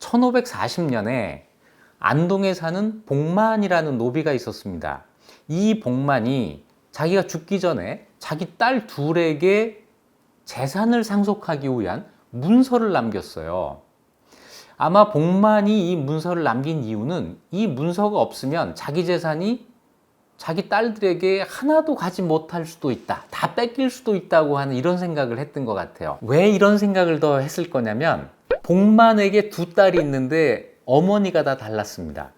1540년에 안동에 사는 복만이라는 노비가 있었습니다. 이 복만이 자기가 죽기 전에 자기 딸 둘에게 재산을 상속하기 위한 문서를 남겼어요. 아마 복만이 이 문서를 남긴 이유는 이 문서가 없으면 자기 재산이 자기 딸들에게 하나도 가지 못할 수도 있다, 다 뺏길 수도 있다고 하는 이런 생각을 했던 것 같아요. 왜 이런 생각을 더 했을 거냐면 복만에게 두 딸이 있는데 어머니가 다 달랐습니다.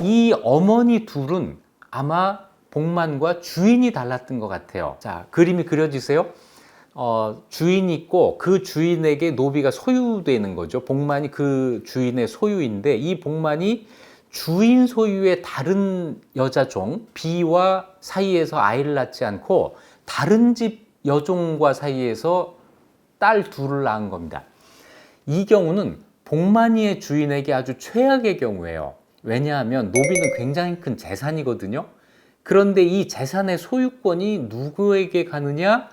이 어머니 둘은 아마 복만과 주인이 달랐던 것 같아요. 자, 그림이 그려지세요? 주인이 있고 그 주인에게 노비가 소유되는 거죠. 복만이 그 주인의 소유인데 이 복만이 주인 소유의 다른 여자 종 B와 사이에서 아이를 낳지 않고 다른 집 여종과 사이에서 딸 둘을 낳은 겁니다. 이 경우는 복만이의 주인에게 아주 최악의 경우예요. 왜냐하면 노비는 굉장히 큰 재산이거든요. 그런데 이 재산의 소유권이 누구에게 가느냐?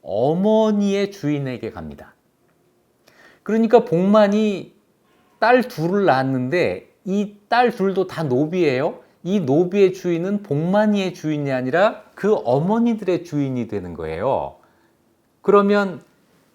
어머니의 주인에게 갑니다. 그러니까 복만이 딸 둘을 낳았는데 이 딸 둘도 다 노비예요. 이 노비의 주인은 복만이의 주인이 아니라 그 어머니들의 주인이 되는 거예요. 그러면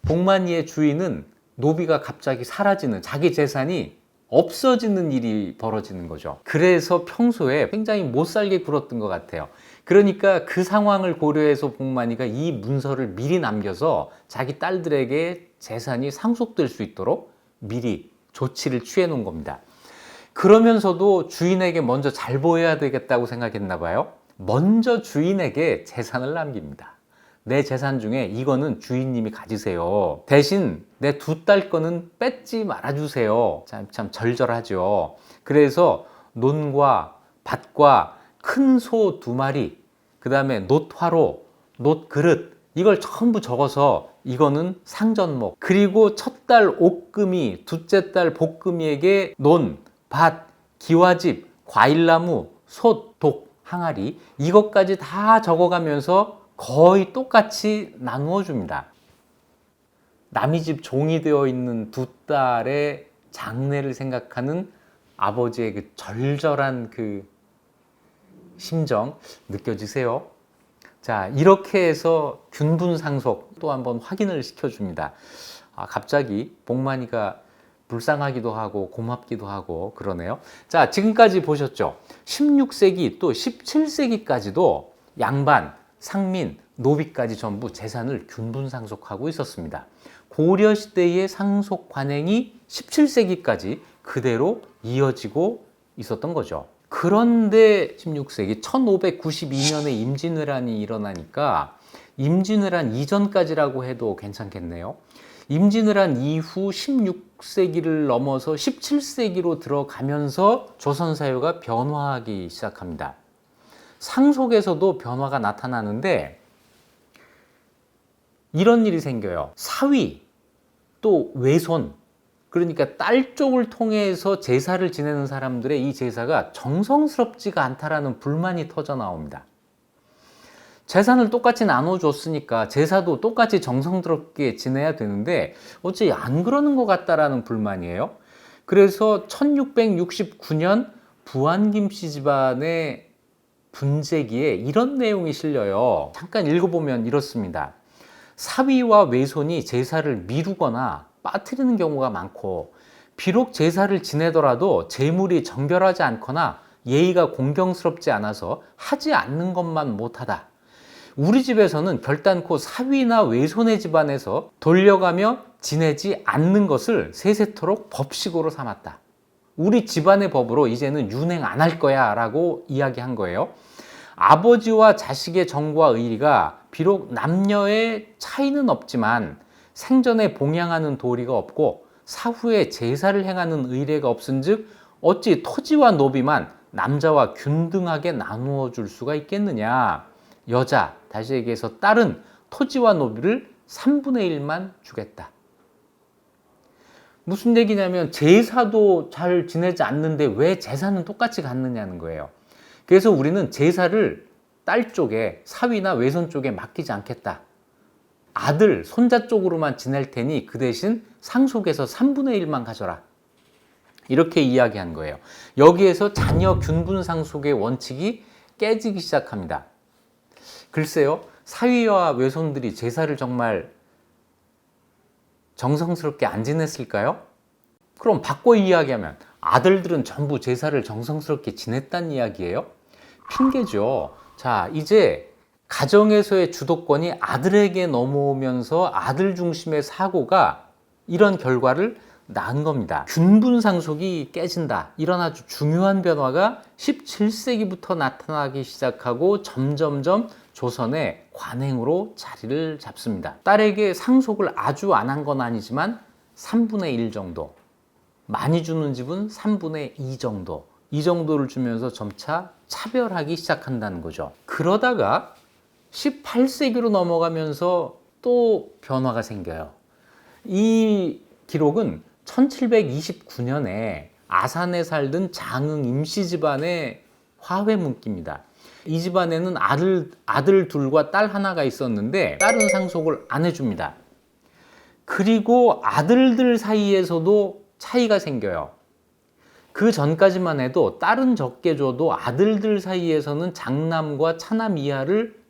복만이의 주인은 노비가 갑자기 사라지는, 자기 재산이 없어지는 일이 벌어지는 거죠. 그래서 평소에 굉장히 못 살게 굴었던 것 같아요. 그러니까 그 상황을 고려해서 복만이가 이 문서를 미리 남겨서 자기 딸들에게 재산이 상속될 수 있도록 미리 조치를 취해 놓은 겁니다. 그러면서도 주인에게 먼저 잘 보여야 되겠다고 생각했나 봐요. 먼저 주인에게 재산을 남깁니다. 내 재산 중에 이거는 주인님이 가지세요. 대신 내 두 딸 거는 뺏지 말아주세요. 참 절절하죠. 그래서 논과 밭과 큰 소 2마리, 그 다음에 놋화로, 놋그릇, 이걸 전부 적어서 이거는 상전목, 그리고 첫 딸 옥금이, 둘째 딸 복금이에게 논, 밭, 기와집, 과일나무, 솥, 독, 항아리, 이것까지 다 적어가면서 거의 똑같이 나누어 줍니다. 남의 집 종이 되어 있는 두 딸의 장래를 생각하는 아버지의 그 절절한 그 심정 느껴지세요? 자, 이렇게 해서 균분상속 또 한번 확인을 시켜줍니다. 갑자기 복만이가 불쌍하기도 하고 고맙기도 하고 그러네요. 자, 지금까지 보셨죠? 16세기 또 17세기까지도 양반, 상민, 노비까지 전부 재산을 균분상속하고 있었습니다. 고려시대의 상속 관행이 17세기까지 그대로 이어지고 있었던 거죠. 그런데 16세기 1592년에 임진왜란이 일어나니까 임진왜란 이전까지라고 해도 괜찮겠네요. 임진왜란 이후 16세기를 넘어서 17세기로 들어가면서 조선사회가 변화하기 시작합니다. 상속에서도 변화가 나타나는데 이런 일이 생겨요. 사위, 또 외손, 그러니까 딸 쪽을 통해서 제사를 지내는 사람들의 이 제사가 정성스럽지가 않다라는 불만이 터져 나옵니다. 재산을 똑같이 나눠줬으니까 제사도 똑같이 정성스럽게 지내야 되는데 어째 안 그러는 것 같다라는 불만이에요. 그래서 1669년 부안김씨 집안의 분재기에 이런 내용이 실려요. 잠깐 읽어보면 이렇습니다. 사위와 외손이 제사를 미루거나 빠뜨리는 경우가 많고 비록 제사를 지내더라도 제물이 정결하지 않거나 예의가 공경스럽지 않아서 하지 않는 것만 못하다. 우리 집에서는 결단코 사위나 외손의 집안에서 돌려가며 지내지 않는 것을 세세토록 법식으로 삼았다. 우리 집안의 법으로 이제는 윤행 안 할 거야 라고 이야기한 거예요. 아버지와 자식의 정과 의리가 비록 남녀의 차이는 없지만 생전에 봉양하는 도리가 없고 사후에 제사를 행하는 의례가 없은즉 어찌 토지와 노비만 남자와 균등하게 나누어 줄 수가 있겠느냐. 여자, 다시 얘기해서 딸은 토지와 노비를 3분의 1만 주겠다. 무슨 얘기냐면 제사도 잘 지내지 않는데 왜 제사는 똑같이 갖느냐는 거예요. 그래서 우리는 제사를 딸 쪽에, 사위나 외손 쪽에 맡기지 않겠다. 아들, 손자 쪽으로만 지낼 테니 그 대신 상속에서 3분의 1만 가져라. 이렇게 이야기한 거예요. 여기에서 자녀 균분 상속의 원칙이 깨지기 시작합니다. 글쎄요, 사위와 외손들이 제사를 정말 정성스럽게 안 지냈을까요? 그럼 바꿔 이야기하면 아들들은 전부 제사를 정성스럽게 지냈단 이야기예요? 핑계죠. 자, 이제 가정에서의 주도권이 아들에게 넘어오면서 아들 중심의 사고가 이런 결과를 낳은 겁니다. 균분 상속이 깨진다. 이런 아주 중요한 변화가 17세기부터 나타나기 시작하고 점점점 조선의 관행으로 자리를 잡습니다. 딸에게 상속을 아주 안 한 건 아니지만 3분의 1 정도, 많이 주는 집은 3분의 2 정도, 이 정도를 주면서 점차 차별하기 시작한다는 거죠. 그러다가 18세기로 넘어가면서 또 변화가 생겨요. 이 기록은 1729년에 아산에 살던 장흥 임씨 집안의 화훼문기입니다. 이 집안에는 아들 둘과 딸 하나가 있었는데 딸은 상속을 안 해줍니다. 그리고 아들들 사이에서도 차이가 생겨요. 그 전까지만 해도 딸은 적게 줘도 아들들 사이에서는 장남과 차남 이하를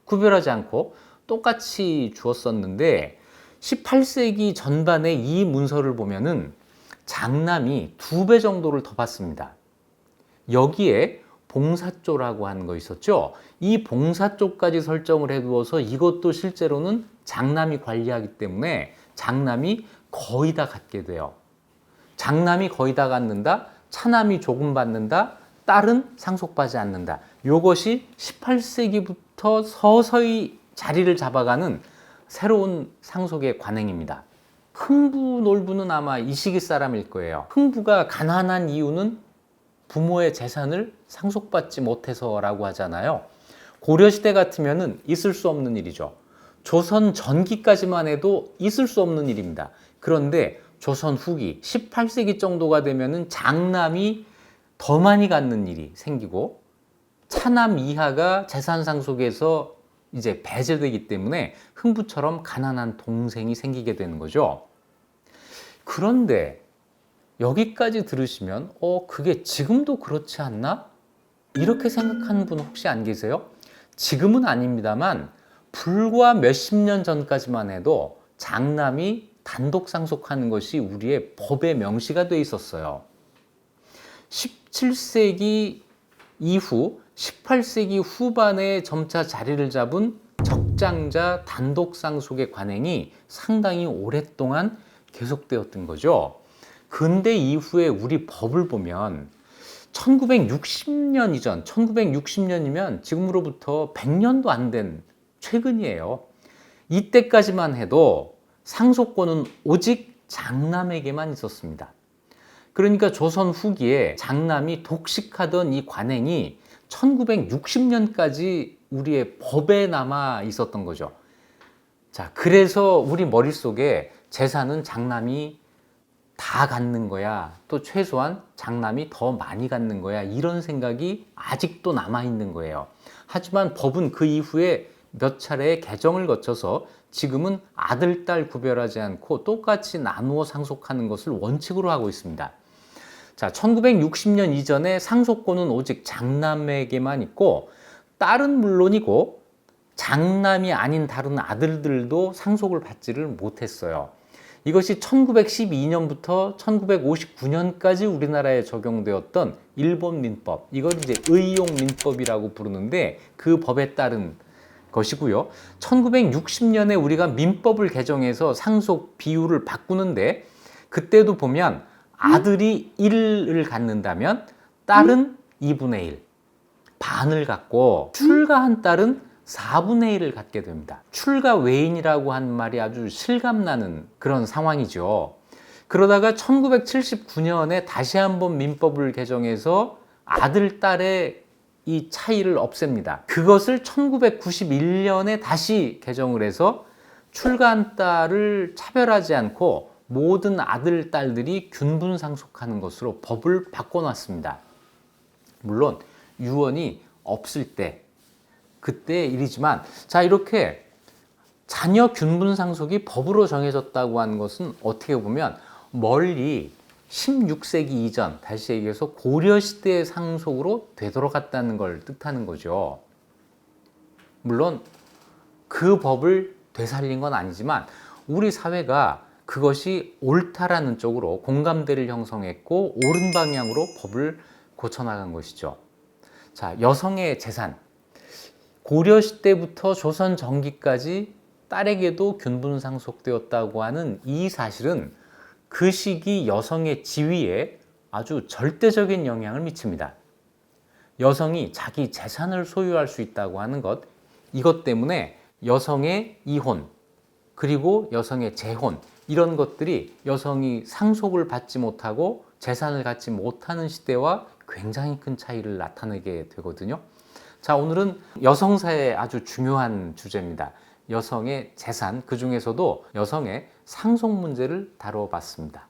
구별하지 않고 똑같이 주었었는데 18세기 전반에 이 문서를 보면은 장남이 2배 정도를 더 받습니다. 여기에 봉사조라고 하는 거 있었죠. 이 봉사조까지 설정을 해두어서 이것도 실제로는 장남이 관리하기 때문에 장남이 거의 다 갖게 돼요. 장남이 거의 다 갖는다, 차남이 조금 받는다, 딸은 상속받지 않는다. 이것이 18세기부터 서서히 자리를 잡아가는 새로운 상속의 관행입니다. 흥부 놀부는 아마 이 시기 사람일 거예요. 흥부가 가난한 이유는 부모의 재산을 상속받지 못해서라고 하잖아요. 고려시대 같으면 있을 수 없는 일이죠. 조선 전기까지만 해도 있을 수 없는 일입니다. 그런데 조선 후기 18세기 정도가 되면은 장남이 더 많이 갖는 일이 생기고 차남 이하가 재산 상속에서 이제 배제되기 때문에 흥부처럼 가난한 동생이 생기게 되는 거죠. 그런데 여기까지 들으시면 그게 지금도 그렇지 않나? 이렇게 생각하는 분 혹시 안 계세요? 지금은 아닙니다만 불과 몇십 년 전까지만 해도 장남이 단독 상속하는 것이 우리의 법에 명시가 돼 있었어요. 17세기 이후 18세기 후반에 점차 자리를 잡은 적장자 단독 상속의 관행이 상당히 오랫동안 계속되었던 거죠. 근대 이후에 우리 법을 보면 1960년 이전, 1960년이면 지금으로부터 100년도 안 된 최근이에요. 이때까지만 해도 상속권은 오직 장남에게만 있었습니다. 그러니까 조선 후기에 장남이 독식하던 이 관행이 1960년까지 우리의 법에 남아 있었던 거죠. 자, 그래서 우리 머릿속에 재산은 장남이 다 갖는 거야, 또 최소한 장남이 더 많이 갖는 거야, 이런 생각이 아직도 남아 있는 거예요. 하지만 법은 그 이후에 몇 차례의 개정을 거쳐서 지금은 아들, 딸 구별하지 않고 똑같이 나누어 상속하는 것을 원칙으로 하고 있습니다. 자, 1960년 이전에 상속권은 오직 장남에게만 있고 딸은 물론이고 장남이 아닌 다른 아들들도 상속을 받지를 못했어요. 이것이 1912년부터 1959년까지 우리나라에 적용되었던 일본 민법, 이걸 이제 의용 민법이라고 부르는데 그 법에 따른 것이고요. 1960년에 우리가 민법을 개정해서 상속 비율을 바꾸는데 그때도 보면 아들이 1을 갖는다면 딸은 2분의 1, 반을 갖고 출가한 딸은 4분의 1을 갖게 됩니다. 출가 외인이라고 하는 말이 아주 실감나는 그런 상황이죠. 그러다가 1979년에 다시 한번 민법을 개정해서 아들, 딸의 이 차이를 없앱니다. 그것을 1991년에 다시 개정을 해서 출가한 딸을 차별하지 않고 모든 아들, 딸들이 균분 상속하는 것으로 법을 바꿔놨습니다. 물론 유언이 없을 때 그때 일이지만, 자, 이렇게 자녀 균분 상속이 법으로 정해졌다고 하는 것은 어떻게 보면 멀리 16세기 이전, 다시 얘기해서 고려시대의 상속으로 되돌아갔다는 걸 뜻하는 거죠. 물론 그 법을 되살린 건 아니지만 우리 사회가 그것이 옳다라는 쪽으로 공감대를 형성했고 옳은 방향으로 법을 고쳐나간 것이죠. 자, 여성의 재산. 고려시대부터 조선 전기까지 딸에게도 균분 상속되었다고 하는 이 사실은 그 시기 여성의 지위에 아주 절대적인 영향을 미칩니다. 여성이 자기 재산을 소유할 수 있다고 하는 것, 이것 때문에 여성의 이혼, 그리고 여성의 재혼, 이런 것들이 여성이 상속을 받지 못하고 재산을 갖지 못하는 시대와 굉장히 큰 차이를 나타내게 되거든요. 자, 오늘은 여성사의 아주 중요한 주제입니다. 여성의 재산, 그 중에서도 여성의 상속 문제를 다뤄봤습니다.